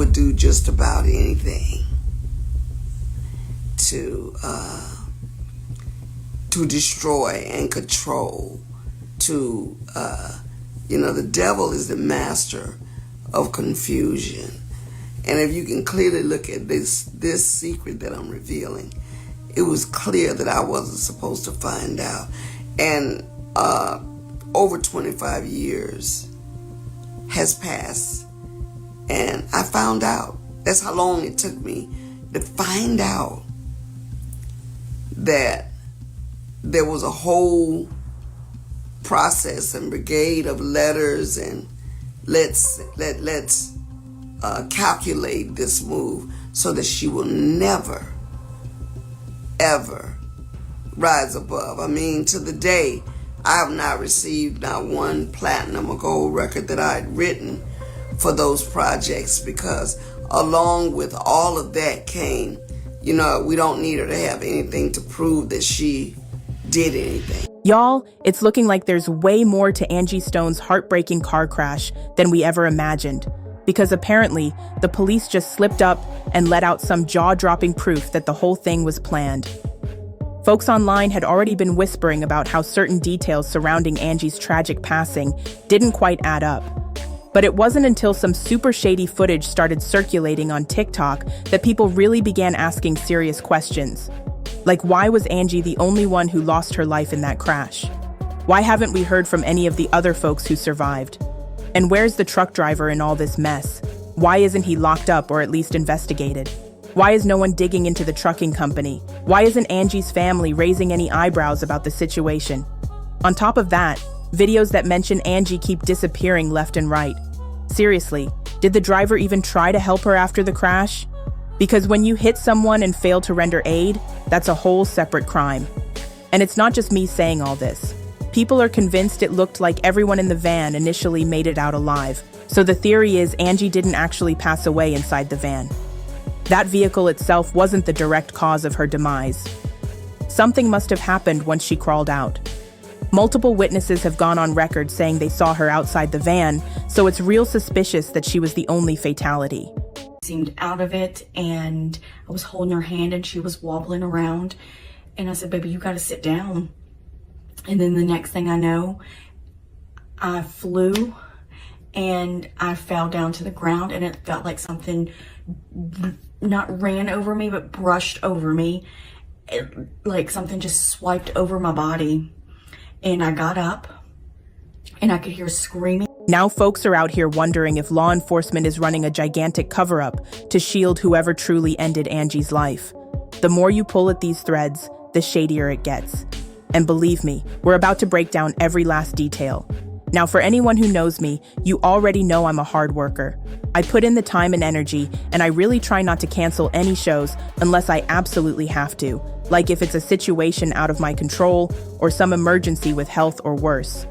would do just about anything to destroy and control, the devil is the master of confusion. And if you can clearly look at this secret that I'm revealing, it was clear that I wasn't supposed to find out. And over 25 years has passed, and I found out. That's how long it took me to find out that there was a whole process and brigade of letters, and let's calculate this move so that she will never, ever rise above. I mean, to the day, I have not received not one platinum or gold record that I had written for those projects, because along with all of that came, we don't need her to have anything to prove that she did anything. Y'all, it's looking like there's way more to Angie Stone's heartbreaking car crash than we ever imagined, because apparently the police just slipped up and let out some jaw-dropping proof that the whole thing was planned. Folks online had already been whispering about how certain details surrounding Angie's tragic passing didn't quite add up. But it wasn't until some super shady footage started circulating on TikTok that people really began asking serious questions. Like, why was Angie the only one who lost her life in that crash? Why haven't we heard from any of the other folks who survived? And where's the truck driver in all this mess? Why isn't he locked up or at least investigated? Why is no one digging into the trucking company? Why isn't Angie's family raising any eyebrows about the situation? On top of that, videos that mention Angie keep disappearing left and right. Seriously, did the driver even try to help her after the crash? Because when you hit someone and fail to render aid, that's a whole separate crime. And it's not just me saying all this. People are convinced it looked like everyone in the van initially made it out alive. So the theory is Angie didn't actually pass away inside the van. That vehicle itself wasn't the direct cause of her demise. Something must have happened once she crawled out. Multiple witnesses have gone on record saying they saw her outside the van, so it's real suspicious that she was the only fatality. Seemed out of it, and I was holding her hand and she was wobbling around, and I said, "Baby, you got to sit down." And then the next thing I know, I flew and I fell down to the ground, and it felt like something not ran over me but brushed over me. Like something just swiped over my body, and I got up and I could hear screaming. Now folks are out here wondering if law enforcement is running a gigantic cover-up to shield whoever truly ended Angie's life. The more you pull at these threads, the shadier it gets. And believe me, we're about to break down every last detail. Now, for anyone who knows me, you already know I'm a hard worker. I put in the time and energy, and I really try not to cancel any shows unless I absolutely have to, like if it's a situation out of my control or some emergency with health or worse.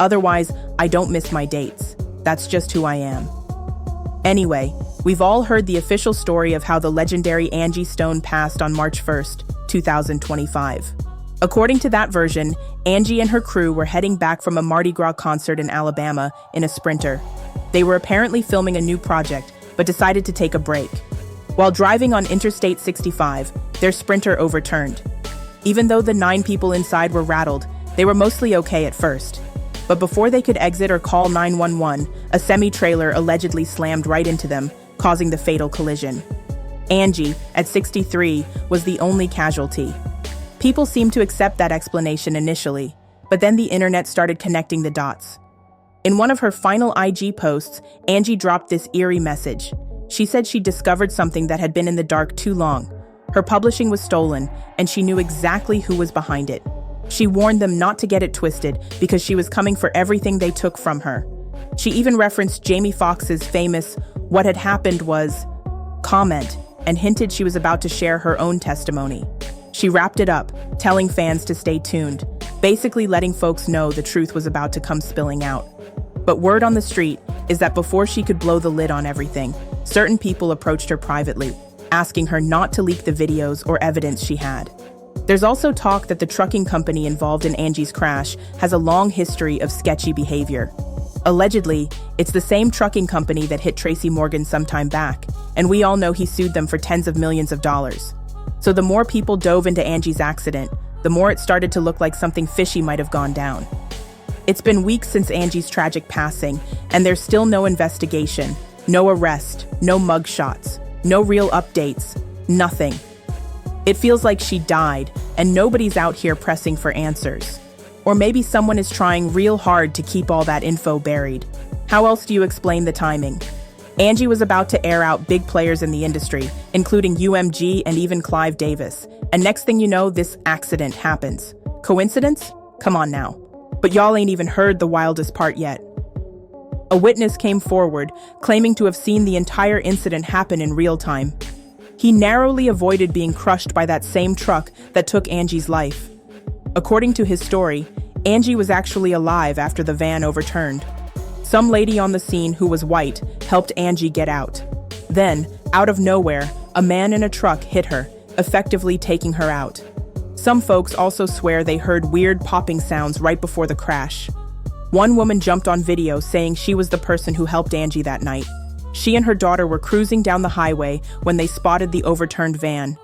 Otherwise, I don't miss my dates. That's just who I am. Anyway, we've all heard the official story of how the legendary Angie Stone passed on March 1st, 2025. According to that version, Angie and her crew were heading back from a Mardi Gras concert in Alabama in a Sprinter. They were apparently filming a new project, but decided to take a break. While driving on Interstate 65, their Sprinter overturned. Even though the 9 people inside were rattled, they were mostly okay at first. But before they could exit or call 911, a semi-trailer allegedly slammed right into them, causing the fatal collision. Angie, at 63, was the only casualty. People seemed to accept that explanation initially, but then the internet started connecting the dots. In one of her final IG posts, Angie dropped this eerie message. She said she discovered something that had been in the dark too long. Her publishing was stolen, and she knew exactly who was behind it. She warned them not to get it twisted because she was coming for everything they took from her. She even referenced Jamie Foxx's famous "what had happened was" comment and hinted she was about to share her own testimony. She wrapped it up, telling fans to stay tuned, basically letting folks know the truth was about to come spilling out. But word on the street is that before she could blow the lid on everything, certain people approached her privately, asking her not to leak the videos or evidence she had. There's also talk that the trucking company involved in Angie's crash has a long history of sketchy behavior. Allegedly, it's the same trucking company that hit Tracy Morgan some time back, and we all know he sued them for tens of millions of dollars. So the more people dove into Angie's accident, the more it started to look like something fishy might have gone down. It's been weeks since Angie's tragic passing, and there's still no investigation, no arrest, no mugshots, no real updates, nothing. It feels like she died, and nobody's out here pressing for answers. Or maybe someone is trying real hard to keep all that info buried. How else do you explain the timing? Angie was about to air out big players in the industry, including UMG and even Clive Davis. And next thing you know, this accident happens. Coincidence? Come on now. But y'all ain't even heard the wildest part yet. A witness came forward, claiming to have seen the entire incident happen in real time. He narrowly avoided being crushed by that same truck that took Angie's life. According to his story, Angie was actually alive after the van overturned. Some lady on the scene who was white helped Angie get out. Then, out of nowhere, a man in a truck hit her, effectively taking her out. Some folks also swear they heard weird popping sounds right before the crash. One woman jumped on video saying she was the person who helped Angie that night. She and her daughter were cruising down the highway when they spotted the overturned van.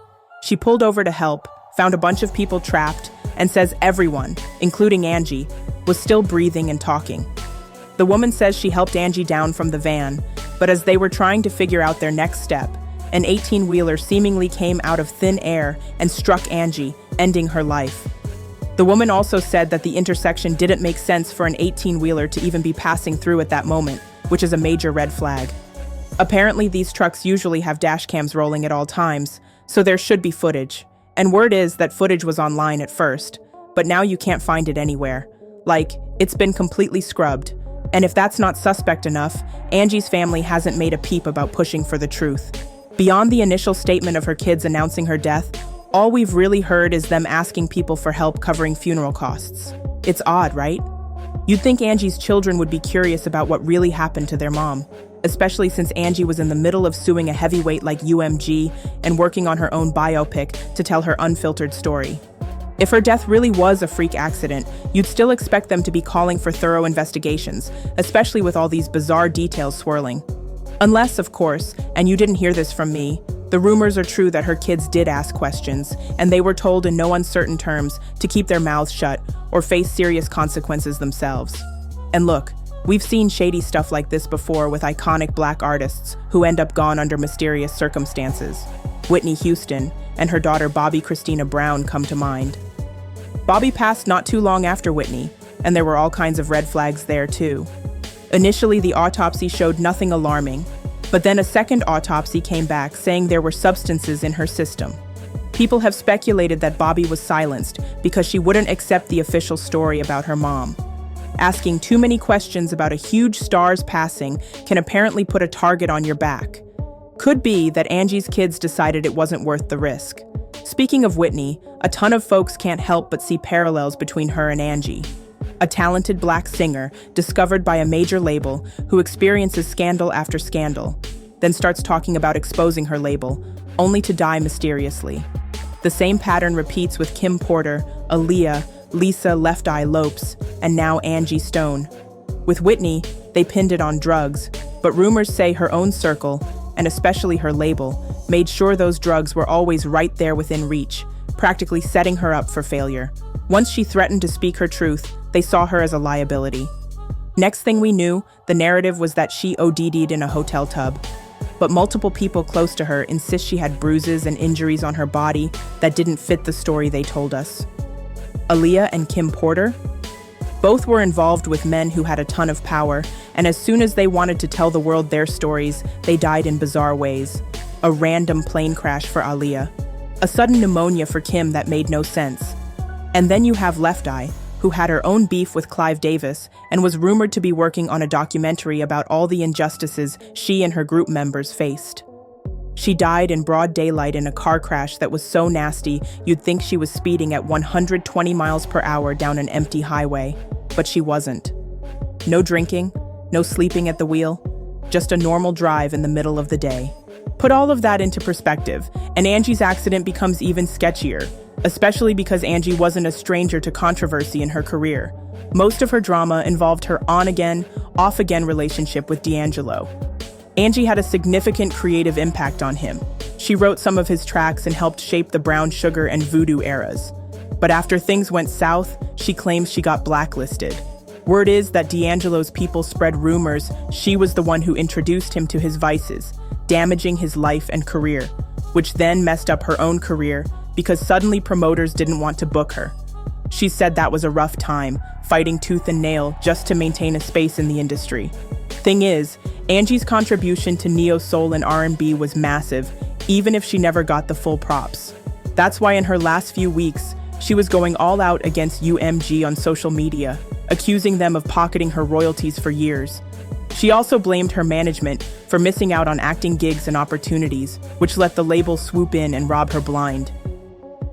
She pulled over to help, found a bunch of people trapped, and says everyone, including Angie, was still breathing and talking. The woman says she helped Angie down from the van, but as they were trying to figure out their next step, an 18-wheeler seemingly came out of thin air and struck Angie, ending her life. The woman also said that the intersection didn't make sense for an 18-wheeler to even be passing through at that moment, which is a major red flag. Apparently, these trucks usually have dash cams rolling at all times, so there should be footage. And word is that footage was online at first, but now you can't find it anywhere. Like, it's been completely scrubbed. And if that's not suspect enough, Angie's family hasn't made a peep about pushing for the truth. Beyond the initial statement of her kids announcing her death, all we've really heard is them asking people for help covering funeral costs. It's odd, right? You'd think Angie's children would be curious about what really happened to their mom, especially since Angie was in the middle of suing a heavyweight like UMG and working on her own biopic to tell her unfiltered story. If her death really was a freak accident, you'd still expect them to be calling for thorough investigations, especially with all these bizarre details swirling. Unless, of course, and you didn't hear this from me, the rumors are true that her kids did ask questions, and they were told in no uncertain terms to keep their mouths shut or face serious consequences themselves. And look, we've seen shady stuff like this before with iconic Black artists who end up gone under mysterious circumstances. Whitney Houston and her daughter Bobby Christina Brown come to mind. Bobby passed not too long after Whitney, and there were all kinds of red flags there too. Initially, the autopsy showed nothing alarming, but then a second autopsy came back saying there were substances in her system. People have speculated that Bobby was silenced because she wouldn't accept the official story about her mom. Asking too many questions about a huge star's passing can apparently put a target on your back. Could be that Angie's kids decided it wasn't worth the risk. Speaking of Whitney, a ton of folks can't help but see parallels between her and Angie. A talented Black singer discovered by a major label who experiences scandal after scandal, then starts talking about exposing her label, only to die mysteriously. The same pattern repeats with Kim Porter, Aaliyah, Lisa Left Eye Lopes, and now Angie Stone. With Whitney, they pinned it on drugs, but rumors say her own circle, and especially her label, made sure those drugs were always right there within reach, practically setting her up for failure. Once she threatened to speak her truth, they saw her as a liability. Next thing we knew, the narrative was that she OD'd in a hotel tub. But multiple people close to her insist she had bruises and injuries on her body that didn't fit the story they told us. Aaliyah and Kim Porter? Both were involved with men who had a ton of power, and as soon as they wanted to tell the world their stories, they died in bizarre ways. A random plane crash for Aaliyah. A sudden pneumonia for Kim that made no sense. And then you have Left Eye, who had her own beef with Clive Davis and was rumored to be working on a documentary about all the injustices she and her group members faced. She died in broad daylight in a car crash that was so nasty you'd think she was speeding at 120 miles per hour down an empty highway, but she wasn't. No drinking, no sleeping at the wheel, just a normal drive in the middle of the day. Put all of that into perspective, and Angie's accident becomes even sketchier. especially because Angie wasn't a stranger to controversy in her career. Most of her drama involved her on-again, off-again relationship with D'Angelo. Angie had a significant creative impact on him. She wrote some of his tracks and helped shape the brown sugar and voodoo eras. But after things went south, she claims she got blacklisted. Word is that D'Angelo's people spread rumors she was the one who introduced him to his vices, damaging his life and career, which then messed up her own career because suddenly promoters didn't want to book her. She said that was a rough time, fighting tooth and nail just to maintain a space in the industry. Thing is, Angie's contribution to neo-soul and R&B was massive, even if she never got the full props. That's why in her last few weeks, she was going all out against UMG on social media, accusing them of pocketing her royalties for years. She also blamed her management for missing out on acting gigs and opportunities, which let the label swoop in and rob her blind.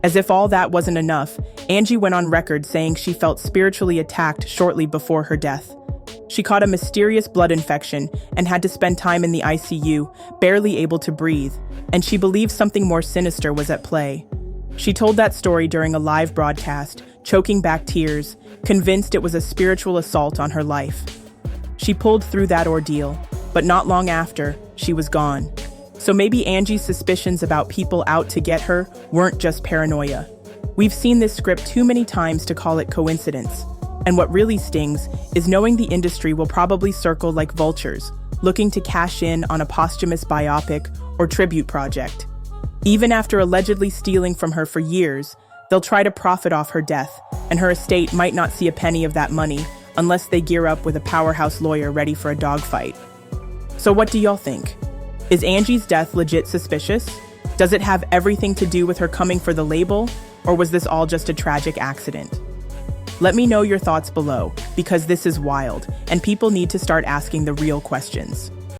As if all that wasn't enough, Angie went on record saying she felt spiritually attacked shortly before her death. She caught a mysterious blood infection and had to spend time in the ICU, barely able to breathe, and she believed something more sinister was at play. She told that story during a live broadcast, choking back tears, convinced it was a spiritual assault on her life. She pulled through that ordeal, but not long after, she was gone. So maybe Angie's suspicions about people out to get her weren't just paranoia. We've seen this script too many times to call it coincidence. And what really stings is knowing the industry will probably circle like vultures, looking to cash in on a posthumous biopic or tribute project. Even after allegedly stealing from her for years, they'll try to profit off her death, and her estate might not see a penny of that money unless they gear up with a powerhouse lawyer ready for a dogfight. So what do y'all think? Is Angie's death legit suspicious? Does it have everything to do with her coming for the label, or was this all just a tragic accident? Let me know your thoughts below, because this is wild, and people need to start asking the real questions.